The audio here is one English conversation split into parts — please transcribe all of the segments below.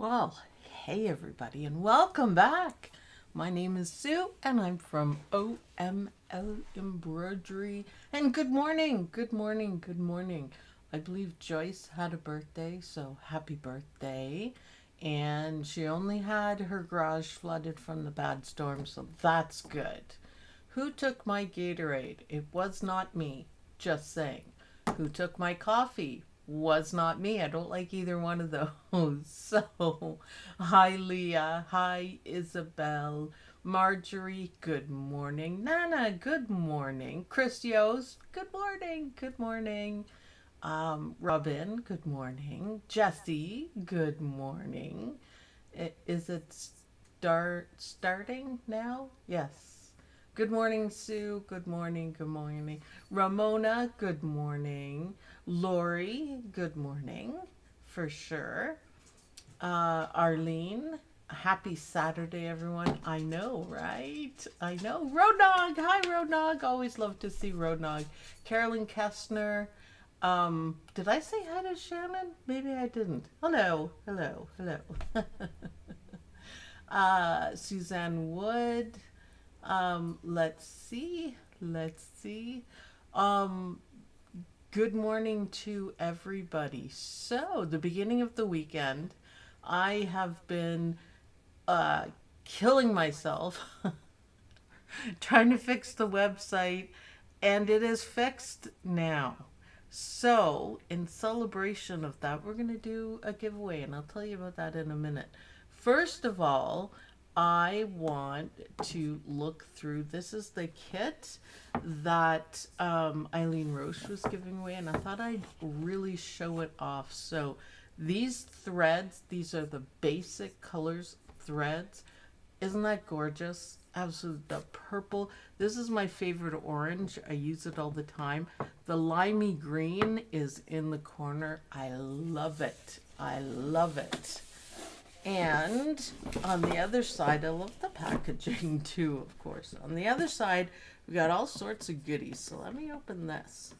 Well, hey everybody, and welcome back. My name is Sue, and I'm from OML Embroidery. And good morning, good morning, good morning. I believe Joyce had a birthday, so happy birthday. And she only had her garage flooded from the bad storm, so that's good. Who took my Gatorade? It was not me, just saying. Who took my coffee? Was not me. I don't like either one of those. So, hi Leah. Hi Isabel. Marjorie, good morning. Nana, good morning. Christios, good morning. Good morning. Robin, good morning. Jesse, good morning. Is it starting now? Yes. Good morning, Sue. Good morning. Good morning. Ramona, good morning. Lori, good morning, for sure. Arlene, happy Saturday, everyone. I know, right? I know. Roadnog, hi, Roadnog. Always love to see Roadnog. Carolyn Kestner. Did I say hi to Shannon? Maybe I didn't. Hello, hello, hello. Suzanne Wood. Let's see. Good morning to everybody. So, the beginning of the weekend, I have been killing myself trying to fix the website, and it is fixed now. So, in celebration of that, we're going to do a giveaway, and I'll tell you about that in a minute. First of all, I want to look through. This is the kit that Eileen Roche was giving away, and I thought I'd really show it off. So these threads, these are the basic colors threads. Isn't that gorgeous? Absolutely. The purple. This is my favorite orange. I use it all the time. The limey green is in the corner. I love it. I love it. And on the other side, I love the packaging too, of course. On the other side, we got all sorts of goodies. So let me open this.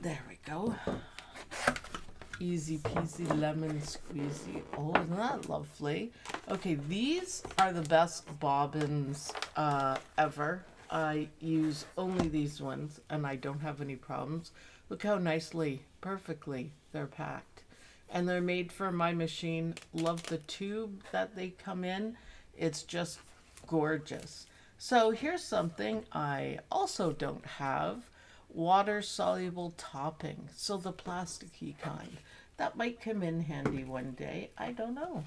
There we go. Easy peasy lemon squeezy. Oh, isn't that lovely? Okay, these are the best bobbins ever. I use only these ones, and I don't have any problems. Look how nicely, perfectly they're packed. And they're made for my machine. Love the tube that they come in. It's just gorgeous. So here's something I also don't have. Water soluble topping. So the plasticky kind. That might come in handy one day. I don't know.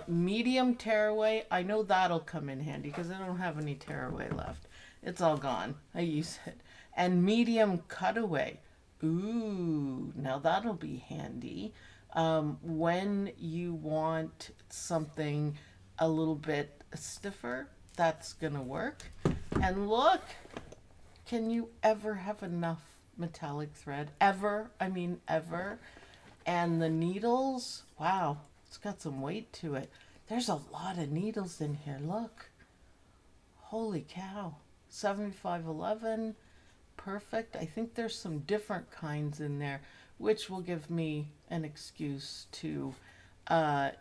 Medium tearaway. I know that'll come in handy because I don't have any tearaway left. It's all gone. I use it. And medium cutaway. Ooh, now that'll be handy. When you want something a little bit stiffer, that's gonna work. And look, can you ever have enough metallic thread? Ever, I mean ever. And the needles, wow, it's got some weight to it. There's a lot of needles in here, look. Holy cow, 7511. Perfect. I think there's some different kinds in there, which will give me an excuse to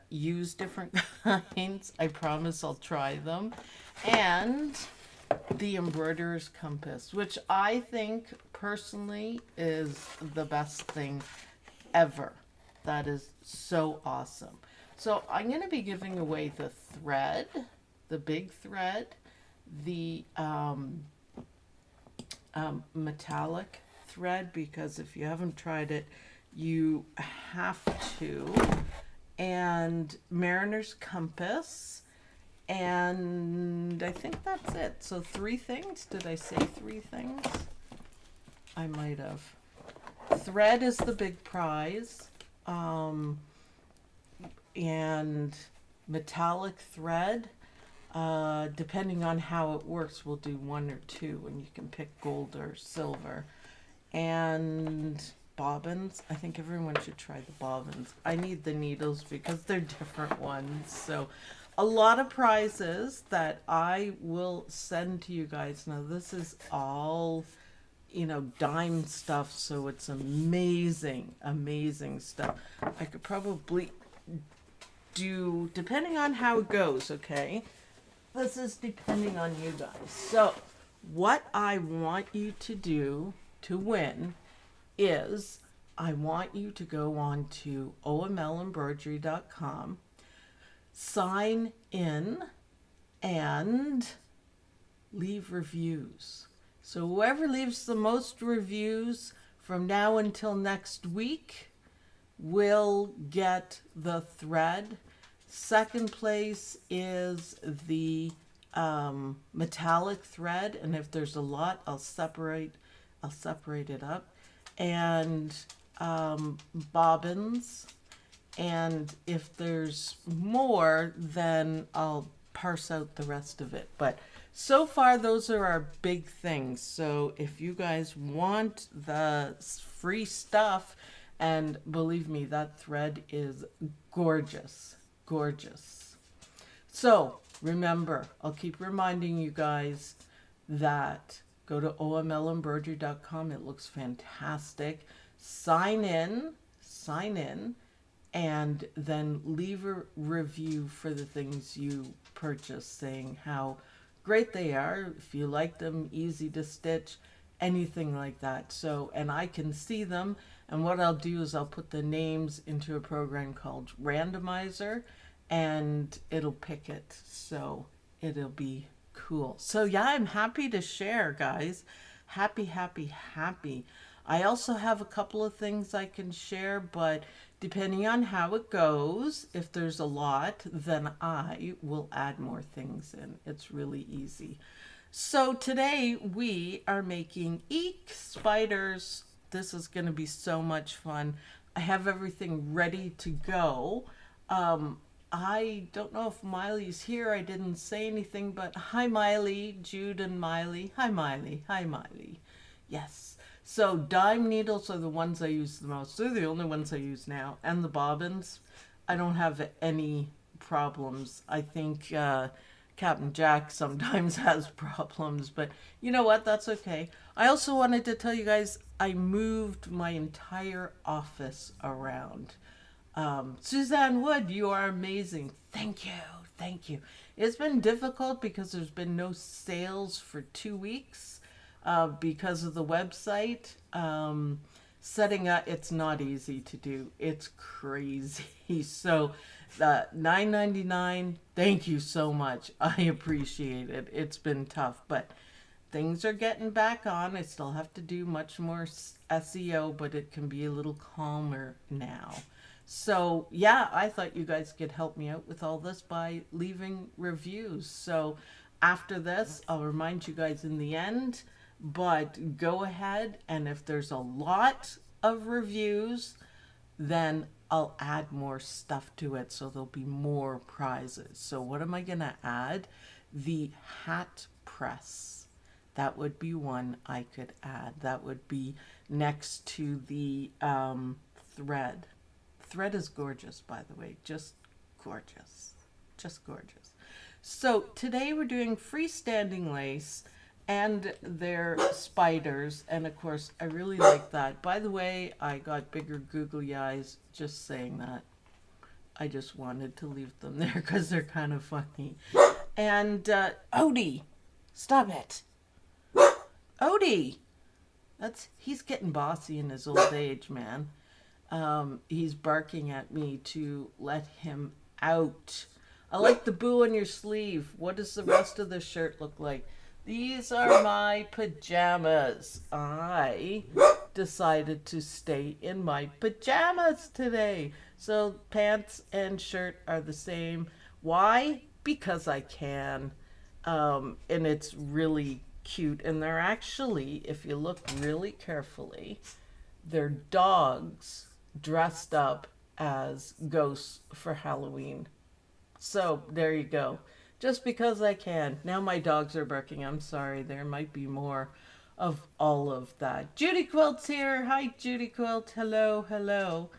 use different kinds. I promise I'll try them. And the embroiderer's compass, which I think personally is the best thing ever. That is so awesome. So I'm going to be giving away the thread, the big thread, the metallic thread, because if you haven't tried it, you have to, and mariner's compass, and I think that's it. So 3 things. Did I say 3 things? I might have. Thread is the big prize, and metallic thread, depending on how it works, we'll do 1 or 2, and you can pick gold or silver. And bobbins, I think everyone should try the bobbins. I need the needles because they're different ones. So a lot of prizes that I will send to you guys. Now this is all, dime stuff, so it's amazing, amazing stuff. I could probably do, depending on how it goes, okay? This is depending on you guys. So, what I want you to do to win is I want you to go on to omlembroidery.com, sign in, and leave reviews. So whoever leaves the most reviews from now until next week will get the thread. Second place is the metallic thread, and if there's a lot, I'll separate it up, and bobbins, and if there's more, then I'll parse out the rest of it. But so far, those are our big things. So if you guys want the free stuff, and believe me, that thread is gorgeous, gorgeous. So remember, I'll keep reminding you guys that go to omlembroidery.com. It looks fantastic. Sign in, and then leave a review for the things you purchase, saying how great they are, if you like them, easy to stitch, anything like that. So, and I can see them, and what I'll do is I'll put the names into a program called Randomizer, and it'll pick it. So it'll be cool. So yeah, I'm happy to share, guys. Happy. I also have a couple of things I can share, but depending on how it goes, if there's a lot, then I will add more things in. It's really easy. So today we are making Eeeek spiders. This is going to be so much fun. I have everything ready to go. I don't know if Miley's here. I didn't say anything, but hi Miley, Jude and Miley. Hi Miley. Yes. So dime needles are the ones I use the most. They're the only ones I use now. And the bobbins, I don't have any problems. I think Captain Jack sometimes has problems, but you know what? That's okay. I also wanted to tell you guys I moved my entire office around. Suzanne Wood, you are amazing. Thank you. It's been difficult because there's been no sales for 2 weeks because of the website. Setting up, it's not easy to do. It's crazy. So $9.99, thank you so much. I appreciate it. It's been tough, but things are getting back on. I still have to do much more SEO, but it can be a little calmer now. So yeah, I thought you guys could help me out with all this by leaving reviews. So after this, I'll remind you guys in the end, but go ahead, and if there's a lot of reviews, then I'll add more stuff to it, so there'll be more prizes. So what am I gonna add? The hat press. That would be one I could add. That would be next to the thread. Thread is gorgeous, by the way, just gorgeous. So today we're doing freestanding lace and their spiders, and of course I really like that. By the way, I got bigger googly eyes just saying that. I just wanted to leave them there because they're kind of funny. And Odie, stop it. Odie, he's getting bossy in his old age, man. He's barking at me to let him out. I like the boo on your sleeve. What does the rest of the shirt look like? These are my pajamas. I decided to stay in my pajamas today. So pants and shirt are the same. Why? Because I can. And it's really cute. And they're actually, if you look really carefully, they're dogs dressed up as ghosts for Halloween. So there you go. Just because I can. Now my dogs are barking. I'm sorry. There might be more of all of that. Judy Quilt's here. Hi, Judy Quilt. Hello.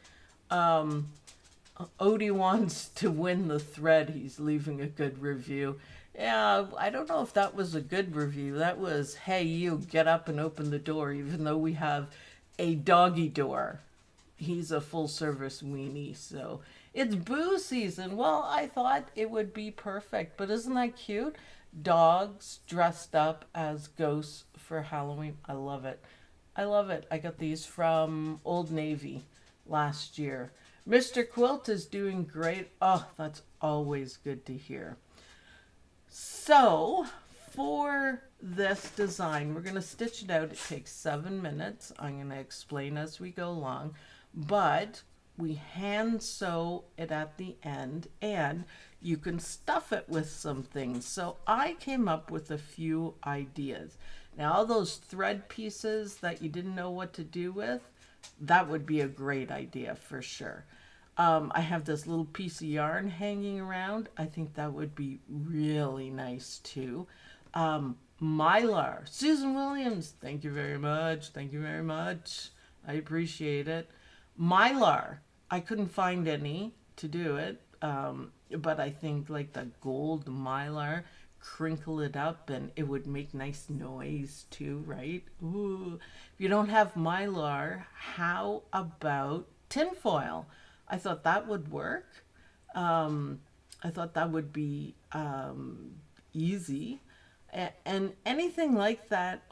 Odie wants to win the thread. He's leaving a good review. Yeah, I don't know if that was a good review. That was, hey, you, get up and open the door, even though we have a doggy door. he's a full service weenie. So it's boo season. Well, I thought it would be perfect, but isn't that cute? Dogs dressed up as ghosts for Halloween. I love it. I love it. I got these from Old Navy last year. Mr. Quilt is doing great. Oh, that's always good to hear. So for this design, we're going to stitch it out. It takes 7 minutes. I'm going to explain as we go along, but we hand sew it at the end, and you can stuff it with some things. So I came up with a few ideas. Now, all those thread pieces that you didn't know what to do with, that would be a great idea for sure. I have this little piece of yarn hanging around. I think that would be really nice too. Mylar, Susan Williams, thank you very much. Thank you very much. I appreciate it. Mylar, I couldn't find any to do it, but I think like the gold Mylar, crinkle it up and it would make nice noise too, right? Ooh. If you don't have Mylar, how about tinfoil? I thought that would work. I thought that would be easy. And anything like that,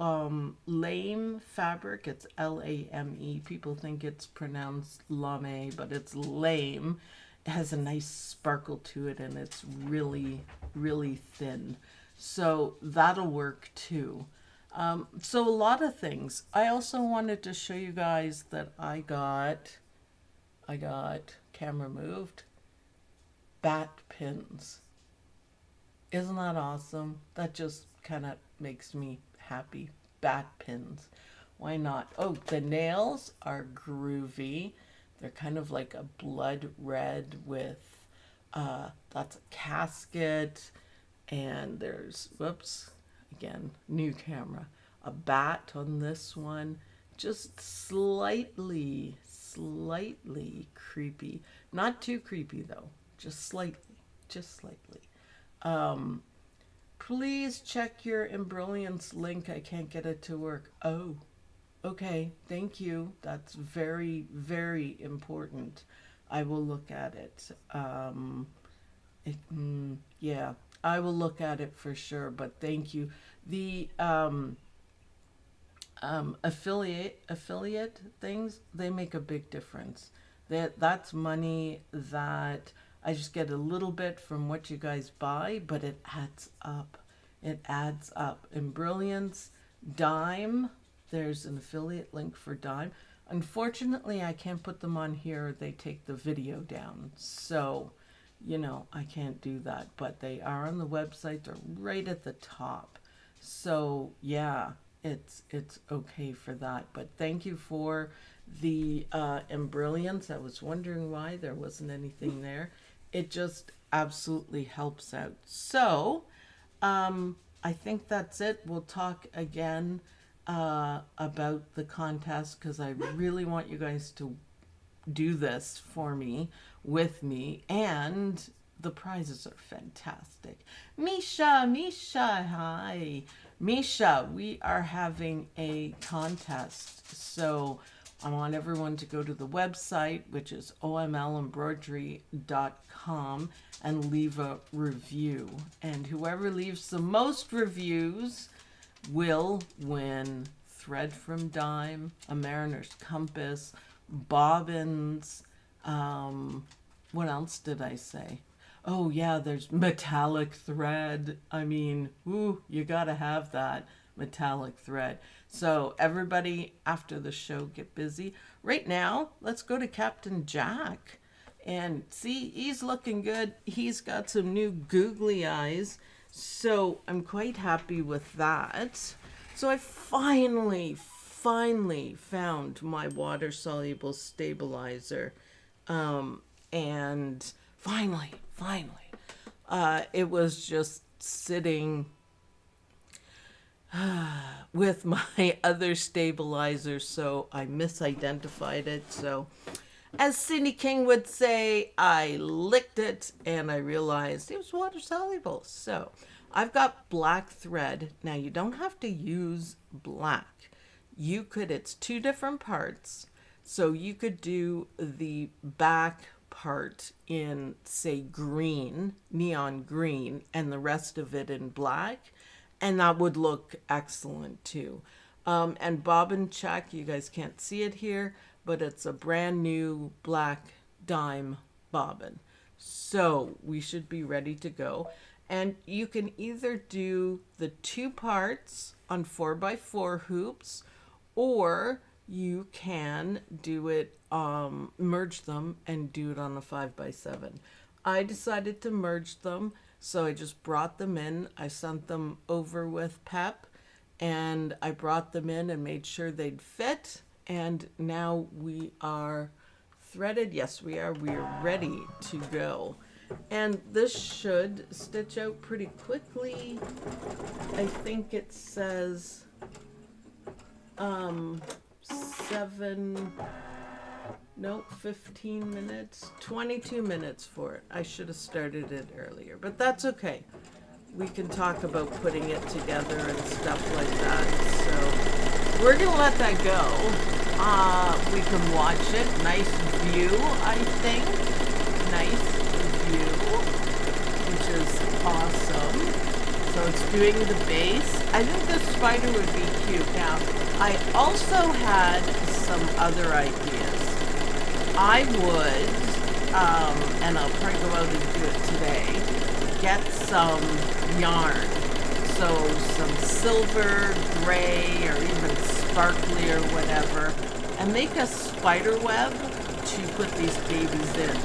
lame fabric, it's L-A-M-E. People think it's pronounced lame, but it's lame. It has a nice sparkle to it, and it's really, really thin. So that'll work too. So a lot of things. I also wanted to show you guys that I got, camera moved, bat pins. Isn't that awesome? That just kind of makes me happy. Bat pins. Why not? Oh, the nails are groovy. They're kind of like a blood red with, that's a casket. And there's, whoops, again, new camera. A bat on this one. Just slightly creepy. Not too creepy though. Just slightly. Please check your Embrilliance link. I can't get it to work. Oh, okay. Thank you. That's very, very important. I will look at it. Yeah, I will look at it for sure, but thank you. The affiliate things, they make a big difference. That's money that I just get a little bit from what you guys buy, but it adds up. It adds up. Embrilliance, Dime, there's an affiliate link for Dime. Unfortunately, I can't put them on here. They take the video down. So, you know, I can't do that, but they are on the website. They're right at the top. So, yeah, it's okay for that. But thank you for the Embrilliance. I was wondering why there wasn't anything there. It just absolutely helps out. So, I think that's it. We'll talk again about the contest because I really want you guys to do this for me, with me, and the prizes are fantastic. Misha, hi. Misha, we are having a contest. So I want everyone to go to the website, which is omlembroidery.com, and leave a review. And whoever leaves the most reviews will win thread from Dime, a mariner's compass, bobbins. What else did I say? Oh yeah, there's metallic thread. I mean, ooh, you gotta have that metallic thread. So everybody after the show get busy. Right now, let's go to Captain Jack. And see, he's looking good. He's got some new googly eyes. So I'm quite happy with that. So I finally found my water-soluble stabilizer. And finally, it was just sitting with my other stabilizer, so I misidentified it. So as Cindy King would say, I licked it and I realized it was water soluble. So I've got black thread. Now you don't have to use black. You could, it's two different parts. So you could do the back part in, say, green, neon green, and the rest of it in black, and that would look excellent too. And bobbin check, you guys can't see it here, but it's a brand new black dime bobbin. So we should be ready to go. And you can either do the two parts on 4x4 hoops, or you can do it, merge them and do it on a 5x7. I decided to merge them, so I just brought them in. I sent them over with Pep, and I brought them in and made sure they'd fit. And now we are threaded. Yes, we are. We are ready to go. And this should stitch out pretty quickly. I think it says 15 minutes, 22 minutes for it. I should have started it earlier, but that's okay. We can talk about putting it together and stuff like that. So we're gonna let that go. We can watch it. Nice view, I think. Nice view, which is awesome. So it's doing the base. I think the spider would be cute. Now, I also had some other ideas. I would, and I'll probably go out and do it today, get some yarn. So some silver, gray, or even sparkly or whatever, and make a spider web to put these babies in.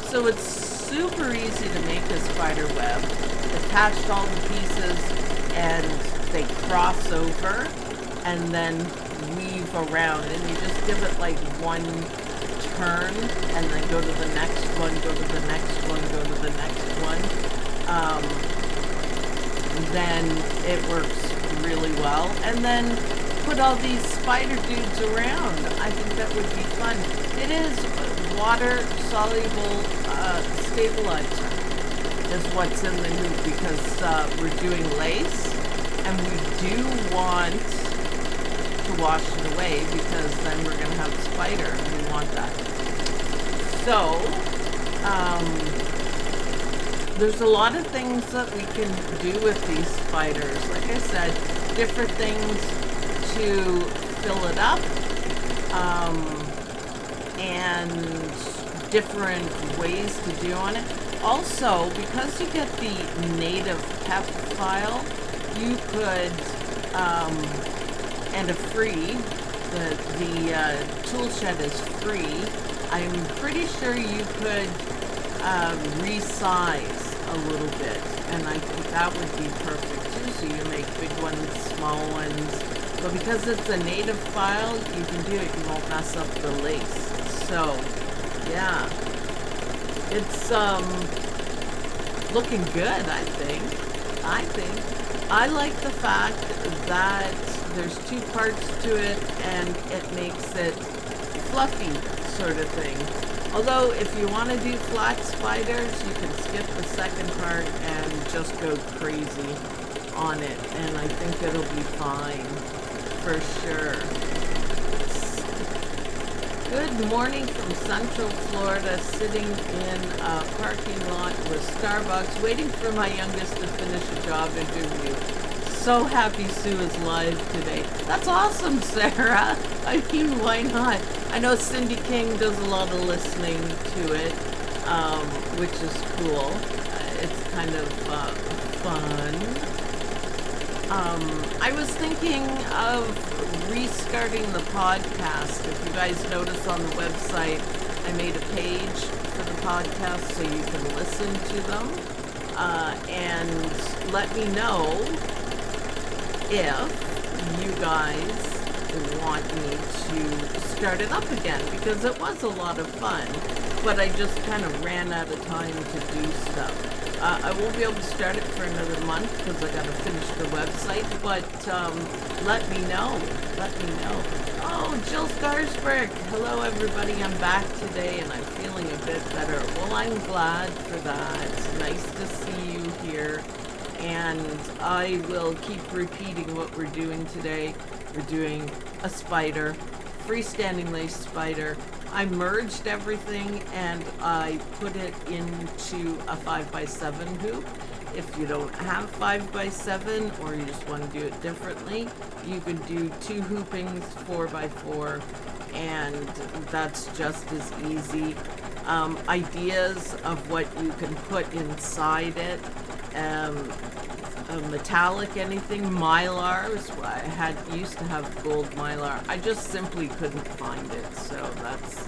So it's super easy to make a spider web. Attached all the pieces, and they cross over and then weave around, and you just give it like one turn and then go to the next one, go to the next one, go to the next one. Then it works really well. And then put all these spider dudes around. I think that would be fun. It is water soluble stabilizer is what's in the hoop, because we're doing lace, and we do want to wash it away, because then we're going to have a spider, and we want that. So there's a lot of things that we can do with these spiders. Like I said, different things to fill it up, and different ways to do on it. Also, because you get the native PEP file, you could, and a free, the tool shed is free. I'm pretty sure you could resize a little bit, and I think that would be perfect too. So you make big ones, small ones, but because it's a native file, you can do it. You won't mess up the lace. So, yeah. It's looking good, I think. I like the fact that there's two parts to it, and it makes it fluffy sort of thing. Although if you want to do flat spiders, you can skip the second part and just go crazy on it, and I think it'll be fine for sure. Good morning from Central Florida, sitting in a parking lot with Starbucks, waiting for my youngest to finish a job interview. So happy Sue is live today. That's awesome, Sarah. I mean, why not? I know Cindy King does a lot of listening to it, which is cool. It's kind of fun. I was thinking of restarting the podcast. If you guys notice on the website, I made a page for the podcast so you can listen to them. And let me know if you guys want me to start it up again, because it was a lot of fun, but I just kind of ran out of time to do stuff. I won't be able to start it for another month because I got to finish the website, but let me know. Oh, Jill Scarsburg. Hello, everybody. I'm back today, and I'm feeling a bit better. Well, I'm glad for that. Nice to see you here, and I will keep repeating what we're doing today. We're doing a spider freestanding lace spider. I merged everything and I put it into a 5x7 hoop. If you don't have 5x7 or you just want to do it differently, you could do 2 hoopings 4x4, and that's just as easy. Ideas of what you can put inside it, metallic, anything, mylar is what I used to have gold mylar. I just simply couldn't find it, so that's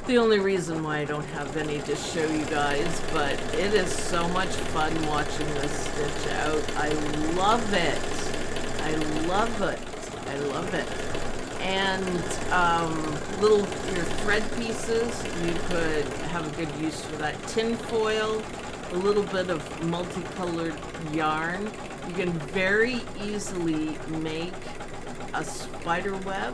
the only reason why I don't have any to show you guys, but it is so much fun watching this stitch out. I love it. I love it. I love it. And little your thread pieces, you could have a good use for that. Tin foil, a little bit of multicolored yarn. You can very easily make a spider web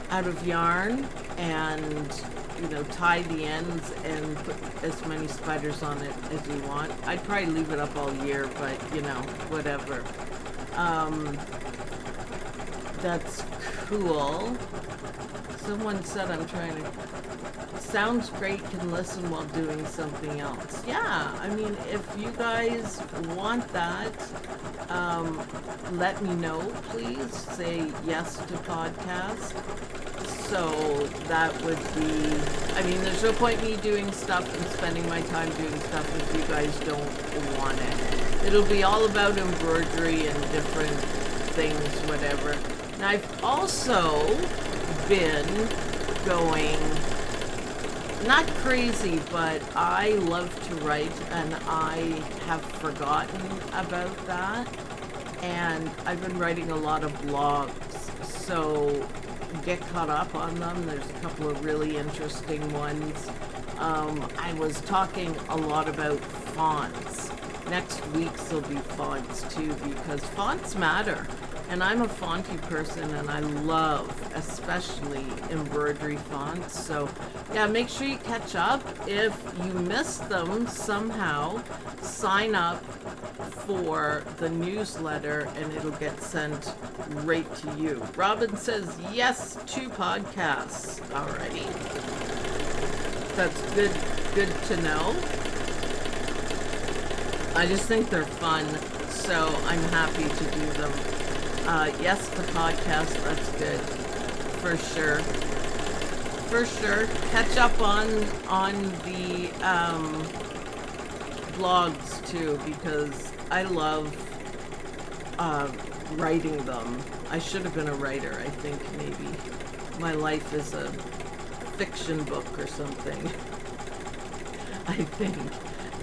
out of yarn and, you know, tie the ends and put as many spiders on it as you want. I'd probably leave it up all year, but, you know, whatever. That's cool. Someone said I'm trying to... Sounds great, can listen while doing something else. Yeah, I mean, if you guys want that, let me know, please. Say yes to podcast. So that would be... I mean, there's no point me doing stuff and spending my time doing stuff if you guys don't want it. It'll be all about embroidery and different things, whatever. And I've also been going, not crazy, but I love to write, and I have forgotten about that. And I've been writing a lot of blogs, so get caught up on them. There's a couple of really interesting ones. I was talking a lot about fonts. Next week there'll be fonts too, because fonts matter. And I'm a fonty person, and I love especially embroidery fonts. So yeah, make sure you catch up. If you missed them somehow, sign up for the newsletter and it'll get sent right to you. Robin says yes to podcasts. Alrighty. That's good to know. I just think they're fun, so I'm happy to do them. Yes to podcast, that's good. For sure. For sure. Catch up on the blogs too, because I love writing them. I should have been a writer, I think, maybe. My life is a fiction book or something. I think.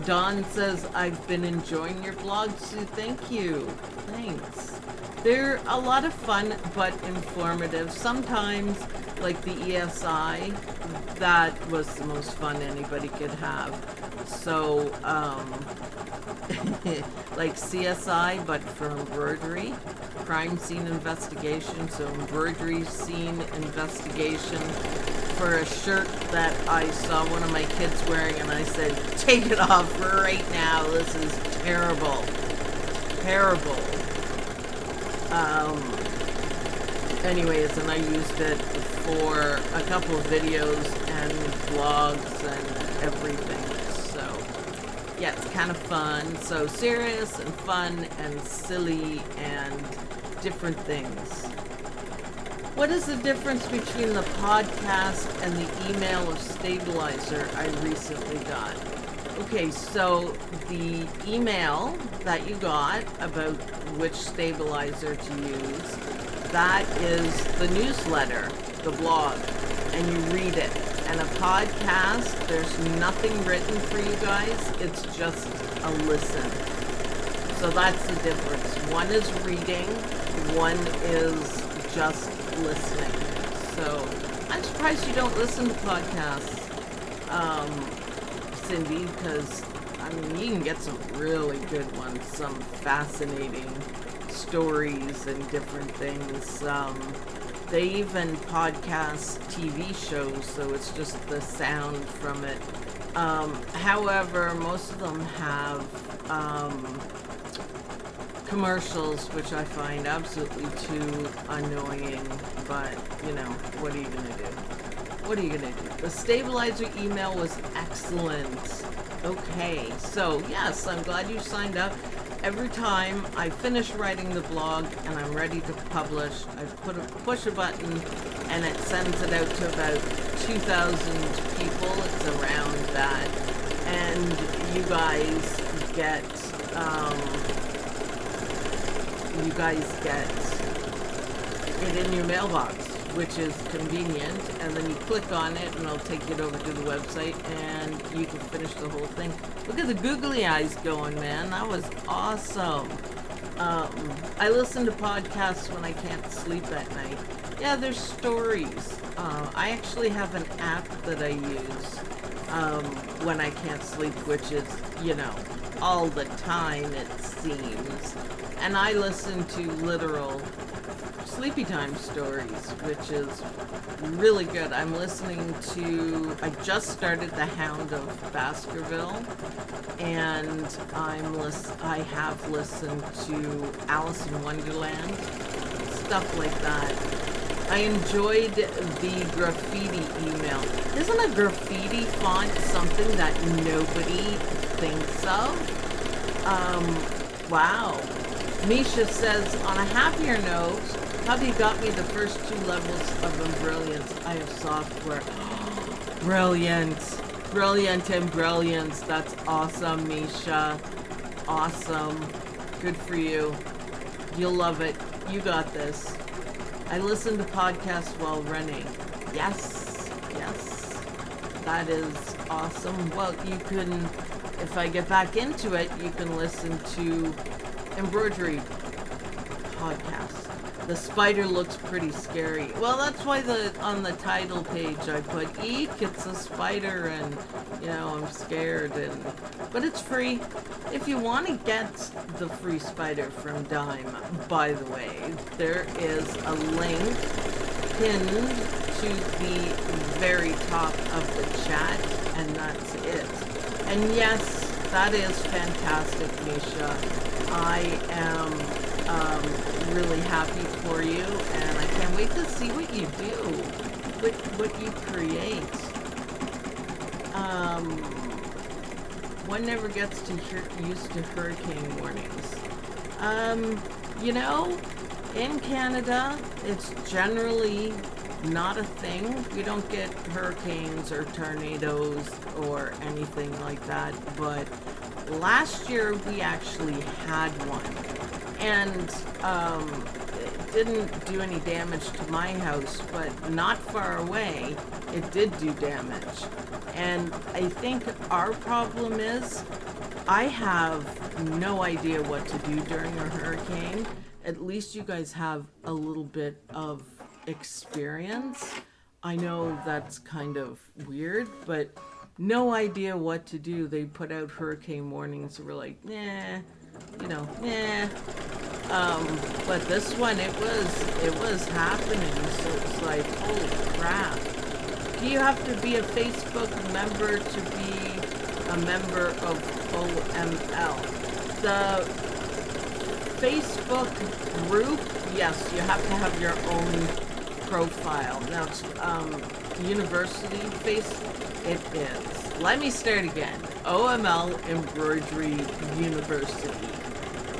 Dawn says, I've been enjoying your blogs too. Thank you. Thanks. They're a lot of fun, but informative. Sometimes, like the ESI, that was the most fun anybody could have. So, like CSI, but for embroidery, crime scene investigation, so embroidery scene investigation for a shirt that I saw one of my kids wearing, and I said, take it off right now, this is terrible. Terrible. Anyways, and I used it for a couple of videos and blogs and everything. So, yeah, it's kind of fun. So serious and fun and silly and different things. What is the difference between the podcast and the email of stabilizer I recently got? Okay, so the email that you got about which stabilizer to use, that is the newsletter, the blog, and you read it. And a podcast, there's nothing written for you guys, it's just a listen. So that's the difference. One is reading, one is just listening. So I'm surprised you don't listen to podcasts, Cindy, because I mean, you can get some really good ones, some fascinating stories and different things. They even podcast TV shows, so it's just the sound from it. However, most of them have commercials, which I find absolutely too annoying, but you know, what are you gonna do? What are you gonna do? The stabilizer email was excellent. Okay, so yes, I'm glad you signed up. Every time I finish writing the blog and I'm ready to publish, I push a button and it sends it out to about 2,000 people. It's around that, and you guys get it in your mailbox, which is convenient, and then you click on it and it'll take you over to the website and you can finish the whole thing. Look at the googly eyes going, man. That was awesome. I listen to podcasts when I can't sleep at night. Yeah, there's stories. I actually have an app that I use when I can't sleep, which is, you know, all the time it seems. And I listen to literal sleepy time stories, which is really good. I'm listening to, I just started The Hound of Baskerville, and I have listened to Alice in Wonderland, stuff like that. I enjoyed the graffiti email. Isn't a graffiti font something that nobody thinks of? Wow. Misha says, on a happier note, hubby got me the first 2 levels of Brilliance. I have software. Brilliant. Brilliant and brilliance. That's awesome, Misha. Awesome. Good for you. You'll love it. You got this. I listen to podcasts while running. Yes. Yes. That is awesome. Well, you can, if I get back into it, you can listen to Embroidery Podcast. The spider looks pretty scary. Well, that's why on the title page I put Eeeek, it's a spider, and you know, I'm scared, but it's free. If you want to get the free spider from Dime, by the way, there is a link pinned to the very top of the chat, and that's it. And yes, that is fantastic, Misha. I am really happy for you, and I can't wait to see what you do, what you create. One never gets to used to hurricane warnings. You know, in Canada, it's generally not a thing. We don't get hurricanes or tornadoes or anything like that, but last year we actually had one, and it didn't do any damage to my house, but not far away it did do damage. And I think our problem is I have no idea what to do during a hurricane. At least you guys have a little bit of experience. I know that's kind of weird, but no idea what to do. They put out hurricane warnings. We're like, nah, you know, nah. But this one, it was happening. So it's like, holy crap. Do you have to be a Facebook member to be a member of OML? The Facebook group, yes, you have to have your own profile. Now it's university face. It is. Let me start again. OML Embroidery University.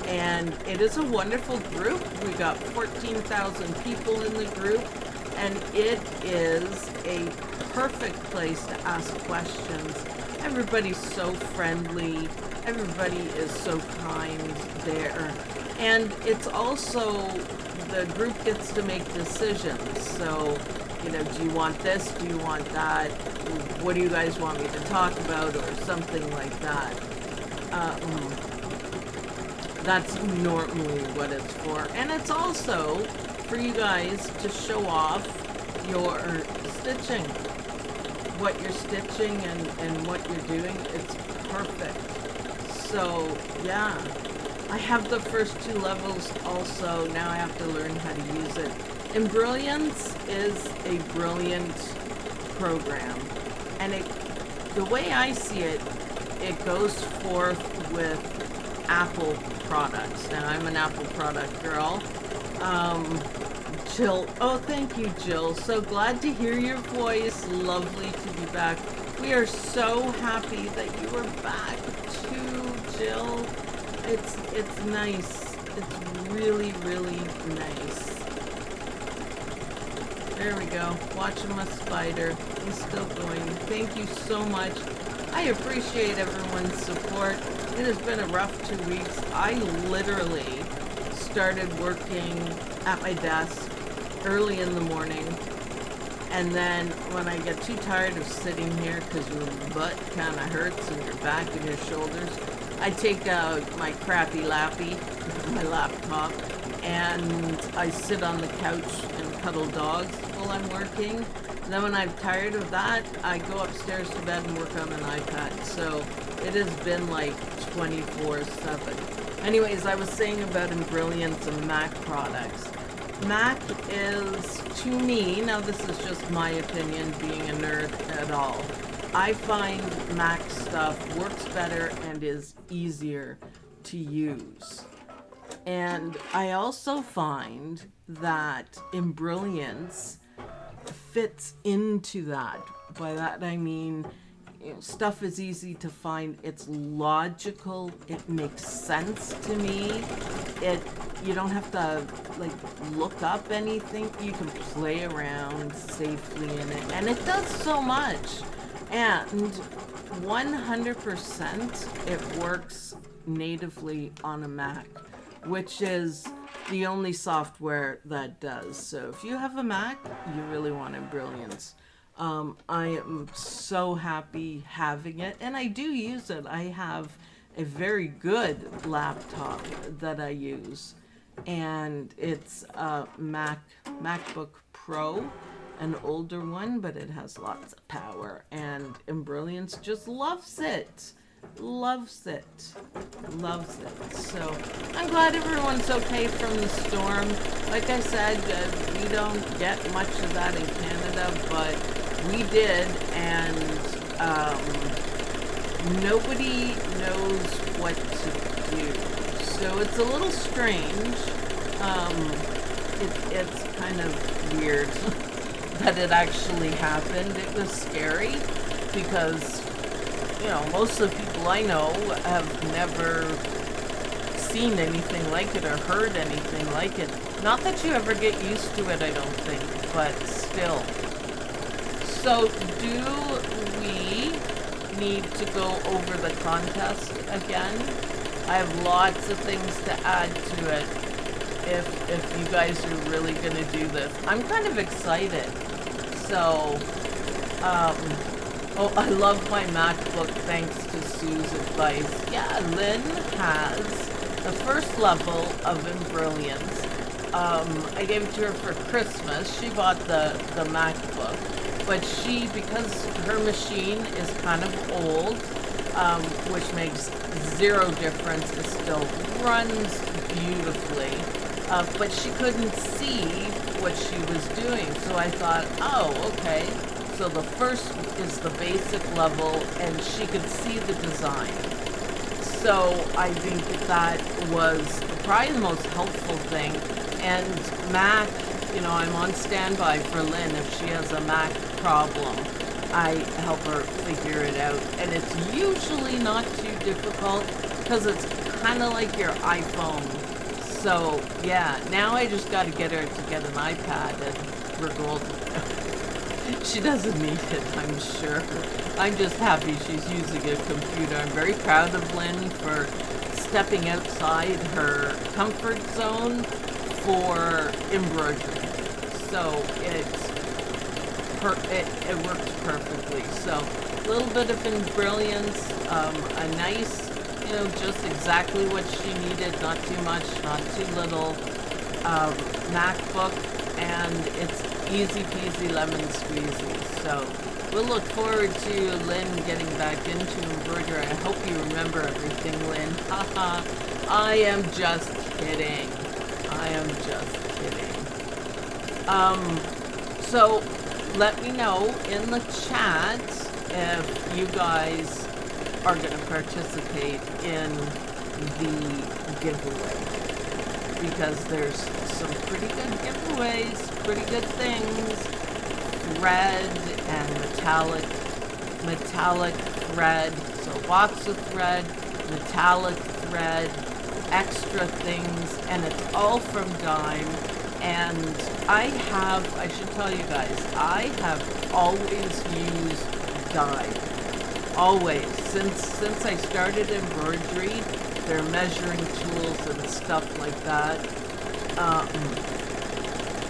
And it is a wonderful group. We got 14,000 people in the group, and it is a perfect place to ask questions. Everybody's so friendly. Everybody is so kind there. And it's also, the group gets to make decisions. So, you know, do you want this? Do you want that? What do you guys want me to talk about? Or something like that. That's normally what it's for. And it's also for you guys to show off your stitching. What you're stitching and what you're doing. It's perfect. So, yeah. I have the first 2 levels also. Now I have to learn how to use it. Embrilliance is a brilliant program. And the way I see it, it goes forth with Apple products. Now, I'm an Apple product girl. Jill, oh, thank you, Jill. So glad to hear your voice. Lovely to be back. We are so happy that you are back too, Jill. It's nice. It's really, really nice. There we go. Watching my spider. He's still going. Thank you so much. I appreciate everyone's support. It has been a rough 2 weeks. I literally started working at my desk early in the morning, and then when I get too tired of sitting here because your butt kind of hurts and your back and your shoulders, I take out my crappy lappy, my laptop, and I sit on the couch and cuddle dogs while I'm working. And then when I'm tired of that, I go upstairs to bed and work on an iPad. So it has been like 24/7. Anyways, I was saying about Embrilliance and Mac products. Mac is, to me, now this is just my opinion, being a nerd at all, I find Mac stuff works better and is easier to use. And I also find that Embrilliance fits into that. By that I mean, stuff is easy to find, it's logical, it makes sense to me. You don't have to like look up anything, you can play around safely in it, and it does so much. And 100% it works natively on a Mac, which is the only software that does. So if you have a Mac, you really want Embrilliance. I am so happy having it, and I do use it. I have a very good laptop that I use, and it's a MacBook Pro, an older one, but it has lots of power, and Embrilliance just loves it. Loves it. So I'm glad everyone's okay from the storm. Like I said, we don't get much of that in Canada, but we did, and nobody knows what to do. So it's a little strange. It's kind of weird that it actually happened. It was scary because, most of the people I know have never seen anything like it or heard anything like it. Not that you ever get used to it, I don't think, but still. So, do we need to go over the contest again? I have lots of things to add to it if you guys are really going to do this. I'm kind of excited. So, oh, I love my MacBook thanks to Sue's advice. Yeah, Lynn has the first level of Embrilliance. I gave it to her for Christmas. She bought the MacBook. But because her machine is kind of old, which makes zero difference, it still runs beautifully. But she couldn't see what she was doing. So I thought, oh, okay. So the first is the basic level, and she could see the design. So I think that was probably the most helpful thing. And Mac, I'm on standby for Lynn. If she has a Mac problem, I help her figure it out. And it's usually not too difficult because it's kind of like your iPhone. So, yeah, now I just got to get her to get an iPad and we're golden. She doesn't need it, I'm sure. I'm just happy she's using a computer. I'm very proud of Lynn for stepping outside her comfort zone for embroidery. So it works perfectly. So a little bit of Embrilliance, a nice, just exactly what she needed, not too much, not too little, MacBook, and it's easy peasy lemon squeezy. So we'll look forward to Lynn getting back into embroidery. I hope you remember everything, Lynn. Haha. I am just kidding. So let me know in the chat if you guys are going to participate in the giveaway, because there's some pretty good giveaways, pretty good things. Thread and metallic thread, so lots of thread, metallic thread, extra things, and it's all from Dime. And I should tell you guys, I have always used Dime. Always. Since I started embroidery, their measuring tools and stuff like that,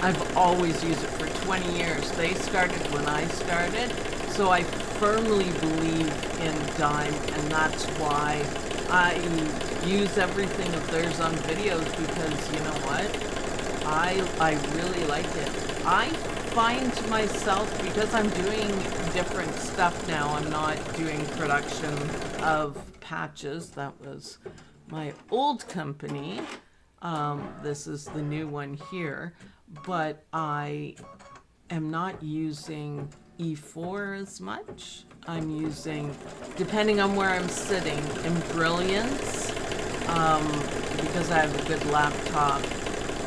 I've always used it for 20 years. They started when I started, so I firmly believe in Dime, and that's why I use everything of theirs on videos, because you know what? I really like it. I find myself, because I'm doing different stuff now, I'm not doing production of patches. That was my old company. This is the new one here, but I am not using E4 as much. I'm using, depending on where I'm sitting, Embrilliance, because I have a good laptop,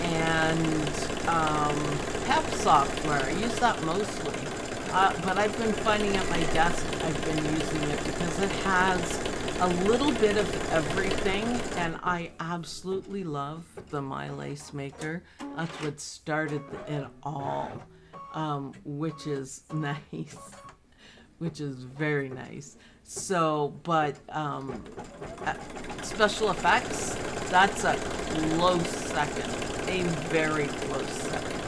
and PEP software. I use that mostly. But I've been finding at my desk, I've been using it because it has a little bit of everything, and I absolutely love the My Lace Maker. That's what started it all, which is nice, which is very nice. So, but special effects, that's a close second, a very close second.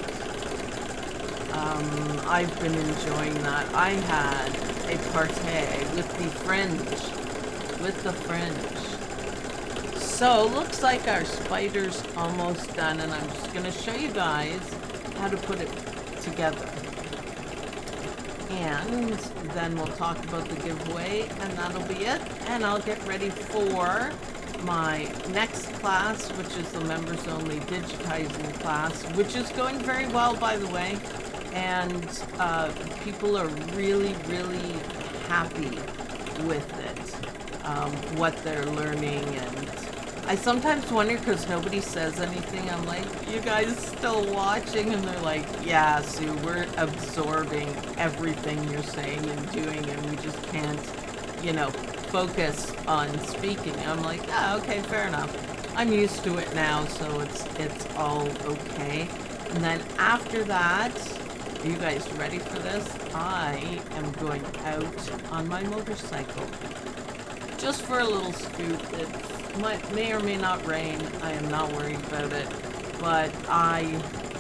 I've been enjoying that. I had a party with the fringe. So, looks like our spider's almost done, and I'm just going to show you guys how to put it together. And then we'll talk about the giveaway, and that'll be it. And I'll get ready for my next class, which is the members only digitizing class, which is going very well, by the way. And people are really, really happy with it, what they're learning. And I sometimes wonder, because nobody says anything, I'm like, you guys still watching? And they're like, yeah, Sue, we're absorbing everything you're saying and doing, and we just can't, you know, focus on speaking. I'm like, yeah, okay, fair enough. I'm used to it now, so it's all okay. And then after that, are you guys ready for this? I am going out on my motorcycle, just for a little scoop. It may or may not rain. I am not worried about it, but I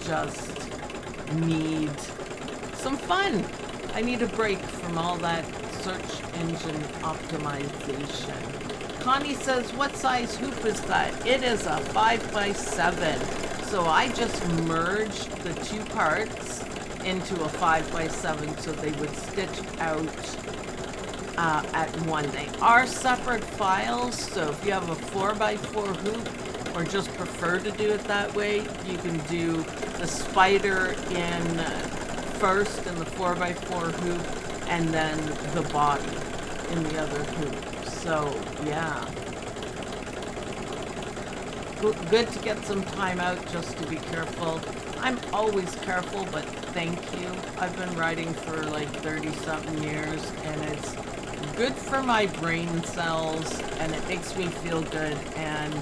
just need some fun. I need a break from all that search engine optimization. Connie says, what size hoop is that? It is a 5x7. So I just merged the two parts into a 5x7 so they would stitch out at one. They are separate files, so if you have a 4x4 hoop or just prefer to do it that way, you can do the spider in first in the 4x4 hoop, and then the body in the other hoop. So yeah, good to get some time out just to be careful. I'm always careful, but thank you. I've been writing for like 30-something years, and it's good for my brain cells, and it makes me feel good. And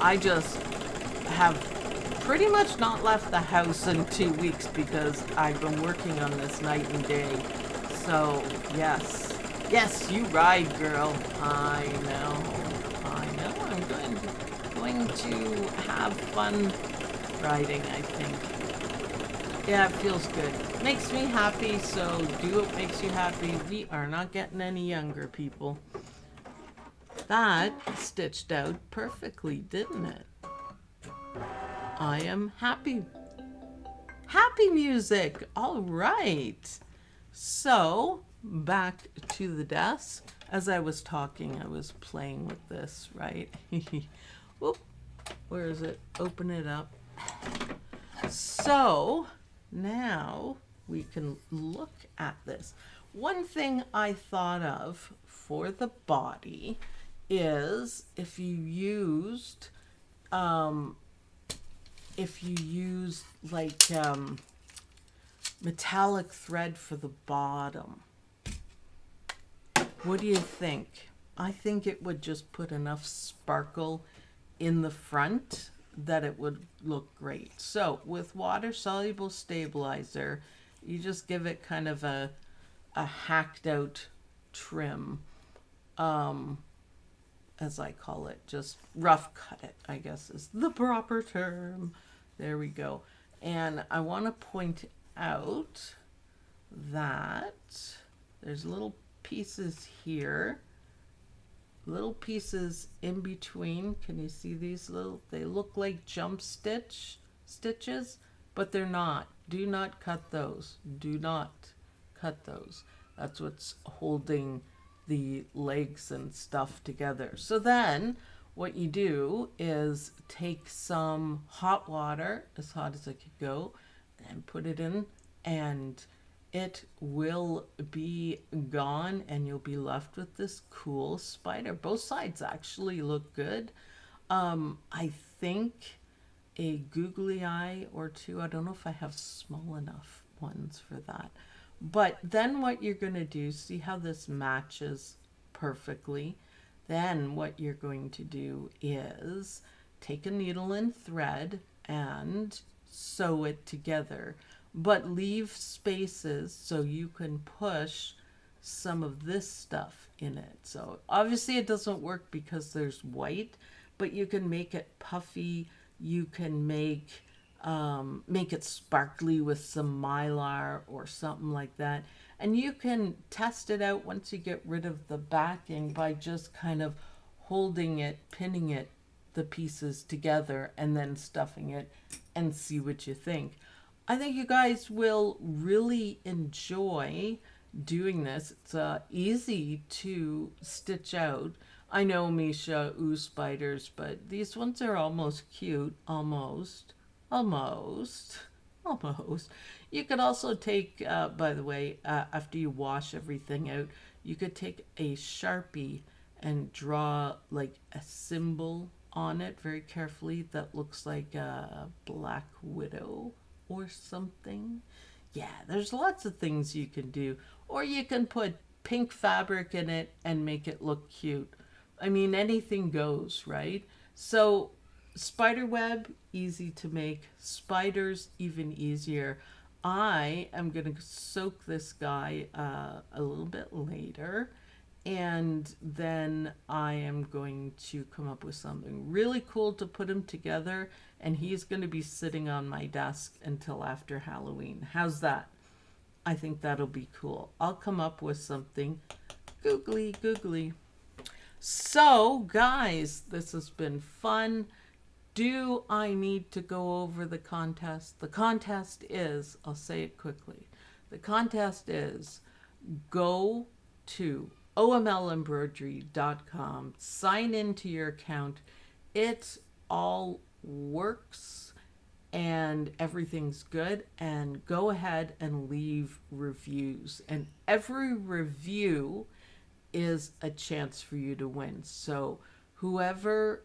I just have pretty much not left the house in 2 weeks because I've been working on this night and day. So yes, you ride, girl. I know. I'm going to have fun riding, I think. Yeah, it feels good. Makes me happy, so do what makes you happy. We are not getting any younger, people. That stitched out perfectly, didn't it? I am happy. Happy music! All right. So, back to the desk. As I was talking, I was playing with this, right? Whoop. Where is it? Open it up. So, now we can look at this. One thing I thought of for the body is if you used like metallic thread for the bottom. What do you think? I think it would just put enough sparkle in the front that it would look great. So with water soluble stabilizer, you just give it kind of a hacked out trim, as I call it, just rough cut it, I guess is the proper term. There we go. And I want to point out that there's little pieces here, little pieces in between. Can you see these little, they look like jump stitches, but they're not. Do not cut those. Do not cut those. That's what's holding the legs and stuff together. So then what you do is take some hot water, as hot as it could go, and put it in, and it will be gone, and you'll be left with this cool spider. Both sides actually look good. I think a googly eye or two, I don't know if I have small enough ones for that. But then what you're going to do, see how this matches perfectly? Then what you're going to do is take a needle and thread and sew it together, but leave spaces so you can push some of this stuff in it. So obviously it doesn't work because there's white, but you can make it puffy. You can make it sparkly with some mylar or something like that. And you can test it out once you get rid of the backing by just kind of holding it, pinning it, the pieces together, and then stuffing it, and see what you think. I think you guys will really enjoy doing this. It's easy to stitch out. I know, Misha, ooh, spiders, but these ones are almost cute. Almost. You could also take, by the way, after you wash everything out, you could take a Sharpie and draw like a symbol on it very carefully that looks like a black widow or something. Yeah, there's lots of things you can do. Or you can put pink fabric in it and make it look cute. I mean, anything goes, right? So spider web, easy to make. Spiders, even easier. I am going to soak this guy a little bit later, and then I am going to come up with something really cool to put him together, and he's going to be sitting on my desk until after Halloween. How's that? I think that'll be cool. I'll come up with something googly. So, guys, this has been fun. Do I need to go over the contest? The contest is, I'll say it quickly. The contest is go to omlembroidery.com, sign into your account. It all works and everything's good, and go ahead and leave reviews. And every review is a chance for you to win. So whoever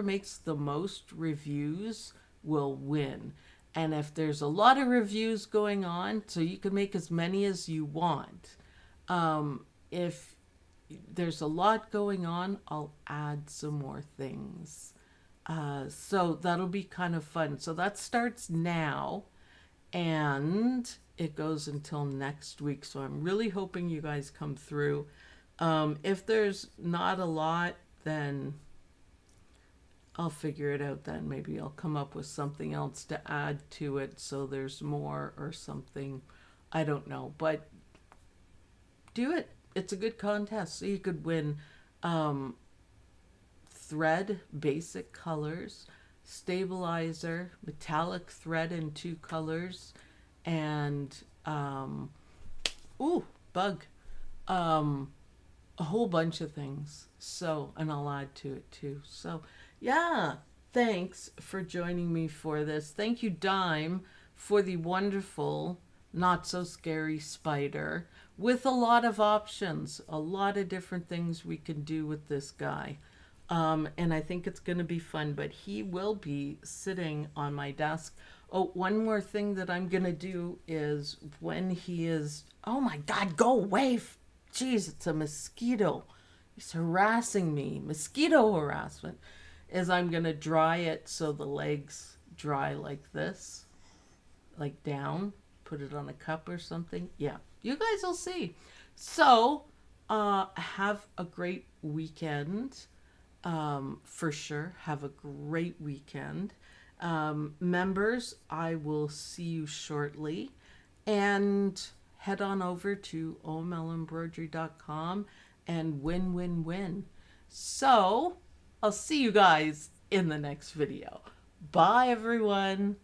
makes the most reviews will win. And if there's a lot of reviews going on, so you can make as many as you want. If there's a lot going on, I'll add some more things. So that'll be kind of fun. So that starts now, and it goes until next week. So I'm really hoping you guys come through. If there's not a lot, then I'll figure it out then. Maybe I'll come up with something else to add to it so there's more or something. I don't know. But do it. It's a good contest. So you could win thread, basic colors, stabilizer, metallic thread in 2 colors, and bug. A whole bunch of things. So, and I'll add to it too. So, yeah, thanks for joining me for this. Thank you, Dime, for the wonderful, not so scary spider. with a lot of options, a lot of different things we can do with this guy. And I think it's going to be fun, but he will be sitting on my desk. Oh, one more thing that I'm going to do is when he is, oh my God, go away. Jeez, it's a mosquito. He's harassing me. Mosquito harassment. Is I'm going to dry it so the legs dry like this, like down, put it on a cup or something. Yeah, you guys will see. So, have a great weekend. For sure. Have a great weekend. Members, I will see you shortly. And head on over to omlembroidery.com and win. So, I'll see you guys in the next video. Bye, everyone.